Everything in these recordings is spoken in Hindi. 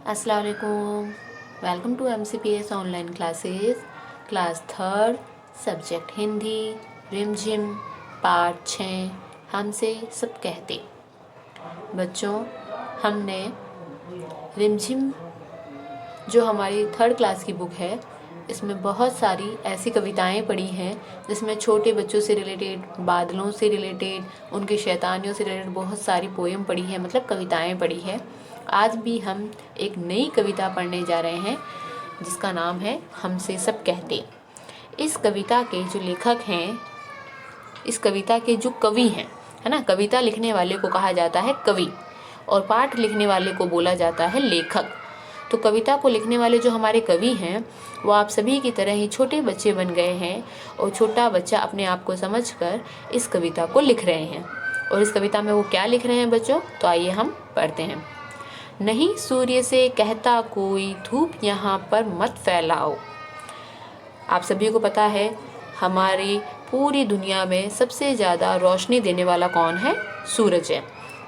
अस्सलाम वालेकुम। Welcome to MCPS online classes, class third, subject Hindi, Rimjhim, part 6। हमसे सब कहते। बच्चों, हमने रिमझिम जो हमारी थर्ड क्लास की बुक है, इसमें बहुत सारी ऐसी कविताएं पढ़ी हैं जिसमें छोटे बच्चों से रिलेटेड, बादलों से रिलेटेड, उनकी शैतानियों से रिलेटेड बहुत सारी पोएम पढ़ी है, मतलब कविताएं पढ़ी है। आज भी हम एक नई कविता पढ़ने जा रहे हैं जिसका नाम है हमसे सब कहते। इस कविता के जो लेखक हैं, इस कविता के जो कवि हैं, है ना, कविता लिखने वाले को कहा जाता है कवि और पाठ लिखने वाले को बोला जाता है लेखक। तो कविता को लिखने वाले जो हमारे कवि हैं वो आप सभी की तरह ही छोटे बच्चे बन गए हैं और छोटा बच्चा अपने आप को समझकर इस कविता को लिख रहे हैं। और इस कविता में वो क्या लिख रहे हैं बच्चों, तो आइए हम पढ़ते हैं। नहीं सूर्य से कहता कोई, धूप यहाँ पर मत फैलाओ। आप सभी को पता है हमारी पूरी दुनिया में सबसे ज़्यादा रोशनी देने वाला कौन है? सूरज है।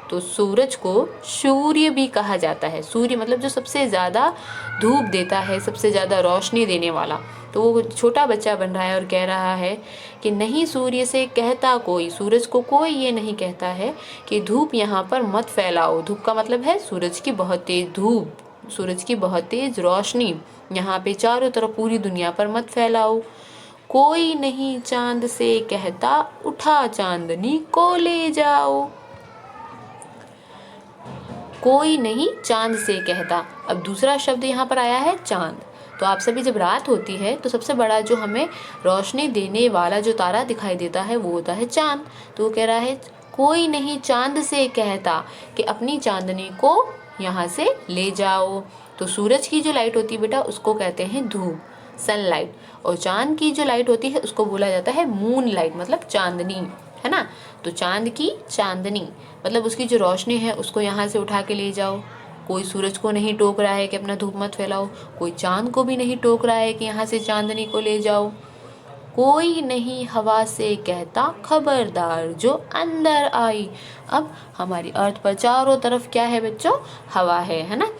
तो सूरज को सूर्य भी कहा जाता है। सूर्य मतलब जो सबसे ज़्यादा धूप देता है, सबसे ज़्यादा रोशनी देने वाला। तो वो छोटा बच्चा बन रहा है और कह रहा है कि नहीं सूर्य से कहता कोई, सूरज को कोई ये नहीं कहता है कि धूप यहाँ पर मत फैलाओ। धूप का मतलब है सूरज की बहुत तेज धूप, सूरज की बहुत तेज रोशनी यहाँ पे चारों तरफ पूरी दुनिया पर मत फैलाओ। कोई नहीं चांद से कहता, उठा चांदनी को ले जाओ। कोई नहीं चांद से कहता। अब दूसरा शब्द यहाँ पर आया है चांद। तो आप सभी जब रात होती है तो सबसे बड़ा जो हमें रोशनी देने वाला जो तारा दिखाई देता है वो होता है चांद। तो वो कह रहा है कोई नहीं चांद से कहता कि अपनी चांदनी को यहाँ से ले जाओ। तो सूरज की जो लाइट होती है बेटा उसको कहते हैं धूप, सनलाइट। और चांद की जो लाइट होती है उसको बोला जाता है मून लाइट, मतलब चांदनी, है ना। तो चांद की चांदनी मतलब उसकी जो रोशनी है उसको यहाँ से उठा के ले जाओ। कोई सूरज को नहीं टोक रहा है कि अपना धूप मत फैलाओ, कोई चांद को भी नहीं टोक रहा है कि यहाँ से चांदनी को ले जाओ। कोई नहीं हवा से कहता, खबरदार जो अंदर आई। अब हमारी अर्थ पर चारों तरफ क्या है बच्चों? हवा है ना,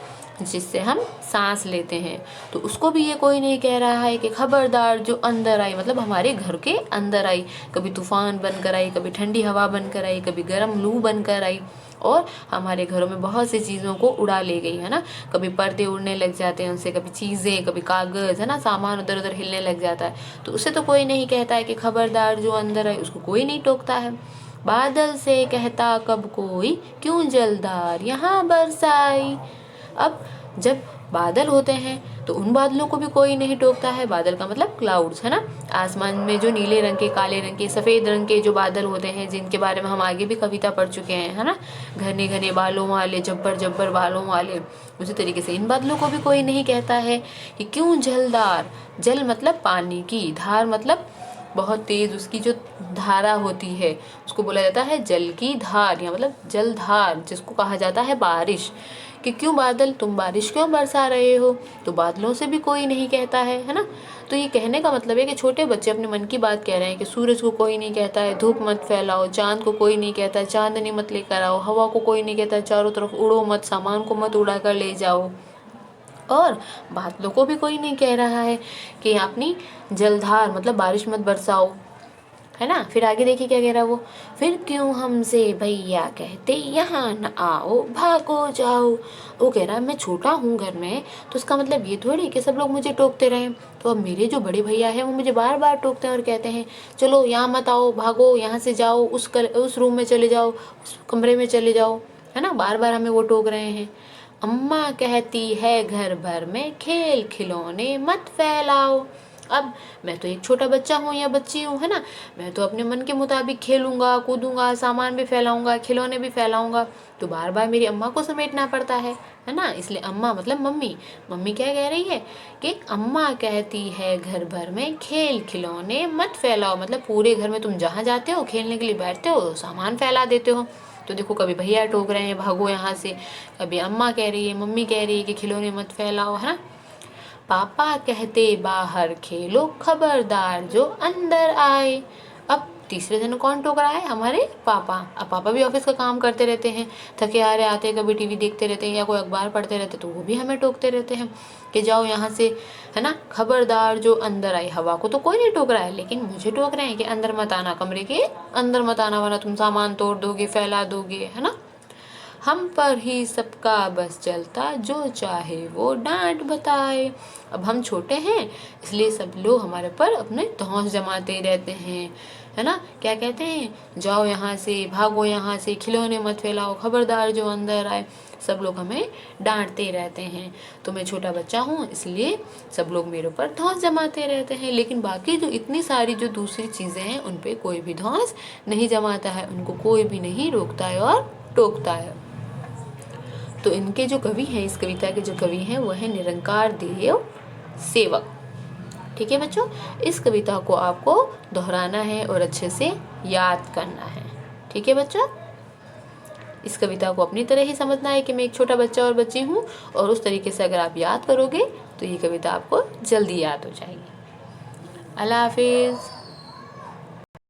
जिससे हम सांस लेते हैं। तो उसको भी ये कोई नहीं कह रहा है कि खबरदार जो अंदर आई, मतलब हमारे घर के अंदर आई। कभी तूफान बनकर आई, कभी ठंडी हवा बनकर आई, कभी गर्म लू बनकर आई और हमारे घरों में बहुत सी चीज़ों को उड़ा ले गई, है ना। कभी पर्दे उड़ने लग जाते हैं उनसे, कभी चीज़ें, कभी कागज़, है ना, सामान उधर उधर हिलने लग जाता है। तो उसे तो कोई नहीं कहता है कि खबरदार जो अंदर आई, उसको कोई नहीं टोकता है। बादल से कहता कब कोई, क्यों जलदार यहाँ बरसाई। अब जब बादल होते हैं तो उन बादलों को भी कोई नहीं टोकता है। बादल का मतलब क्लाउड्स, है ना। आसमान में जो नीले रंग के, काले रंग के, सफ़ेद रंग के जो बादल होते हैं, जिनके बारे में हम आगे भी कविता पढ़ चुके हैं, है ना, घने घने बालों वाले, जब्बर जब्बर बालों वाले। उसी तरीके से इन बादलों को भी कोई नहीं कहता है कि क्यों जलदार। जल मतलब पानी की, धार मतलब बहुत तेज उसकी जो धारा होती है उसको बोला जाता है जल की धार, या मतलब जलधार, जिसको कहा जाता है बारिश। कि क्यों बादल, तुम बारिश क्यों बरसा रहे हो। तो बादलों से भी कोई नहीं कहता है ना। तो ये कहने का मतलब है कि छोटे बच्चे अपने मन की बात कह रहे हैं कि सूरज को कोई नहीं कहता है धूप मत फैलाओ, चांद को कोई नहीं कहता है चांदनी मत लेकर आओ, हवा को कोई नहीं कहता है चारों तरफ उड़ो मत, सामान को मत उड़ा कर ले जाओ। और बादलों को भी कोई नहीं कह रहा है कि अपनी जलधार मतलब बारिश मत बरसाओ, है ना। फिर आगे देखिए क्या कह रहा है वो, फिर क्यों हमसे भैया कहते यहाँ न आओ, भागो जाओ। वो कह रहा है मैं छोटा हूँ घर में, तो उसका मतलब ये थोड़ी कि सब लोग मुझे टोकते रहे। तो अब मेरे जो बड़े भैया हैं वो मुझे बार बार टोकते हैं और कहते हैं चलो यहाँ मत आओ, भागो यहाँ से जाओ, उस रूम में चले जाओ, उस कमरे में चले जाओ, है ना। बार बार हमें वो टोक रहे हैं। अम्मा कहती है घर भर में खेल खिलौने मत फैलाओ। अब मैं तो एक छोटा बच्चा हूँ या बच्ची हूँ, है ना। मैं तो अपने मन के मुताबिक खेलूंगा, कूदूंगा, सामान भी फैलाऊंगा, खिलौने भी फैलाऊंगा। तो बार बार मेरी अम्मा को समेटना पड़ता है ना। इसलिए अम्मा मतलब मम्मी। मम्मी क्या कह रही है कि अम्मा कहती है घर भर में खेल खिलौने मत फैलाओ, मतलब पूरे घर में तुम जहाँ जाते हो खेलने के लिए बैठते हो सामान फैला देते हो। तो देखो कभी भैया टोक रहे हैं भागो यहाँ से, कभी अम्मा कह रही है, मम्मी कह रही है कि खिलौने मत फैलाओ, है ना। पापा कहते बाहर खेलो, खबरदार जो अंदर आए। अब तीसरे दिन कौन टोक रहा है? हमारे पापा। अब पापा भी ऑफिस का काम करते रहते हैं, थके हारे आते हैं, कभी टीवी देखते रहते हैं या कोई अखबार पढ़ते रहते हैं, तो वो भी हमें टोकते रहते हैं कि जाओ यहाँ से, है ना, खबरदार जो अंदर आई। हवा को तो कोई नहीं टोक रहा है, लेकिन मुझे टोक रहे हैं कि अंदर मत आना, कमरे के अंदर मत आना, वरना तुम सामान तोड़ दोगे, फैला दोगे, है ना। हम पर ही सबका बस चलता, जो चाहे वो डांट बताए। अब हम छोटे हैं इसलिए सब लोग हमारे पर अपने धौंस जमाते रहते हैं, है ना। क्या कहते हैं? जाओ यहाँ से, भागो यहाँ से, खिलौने मत फैलाओ, खबरदार जो अंदर आए। सब लोग हमें डांटते रहते हैं। तो मैं छोटा बच्चा हूँ इसलिए सब लोग मेरे ऊपर धौंस जमाते रहते हैं, लेकिन बाकी जो इतनी सारी जो दूसरी चीज़ें हैं उन पे कोई भी धौंस नहीं जमाता है, उनको कोई भी नहीं रोकता है और टोकता है। तो इनके जो कवि हैं, इस कविता के जो कवि हैं वो है निरंकार देव सेवक। ठीक है बच्चों, इस कविता को आपको दोहराना है और अच्छे से याद करना है। ठीक है बच्चों, इस कविता को अपनी तरह ही समझना है कि मैं एक छोटा बच्चा और बच्ची हूँ, और उस तरीके से अगर आप याद करोगे तो ये कविता आपको जल्दी याद हो जाएगी। अल्लाह हाफिज़।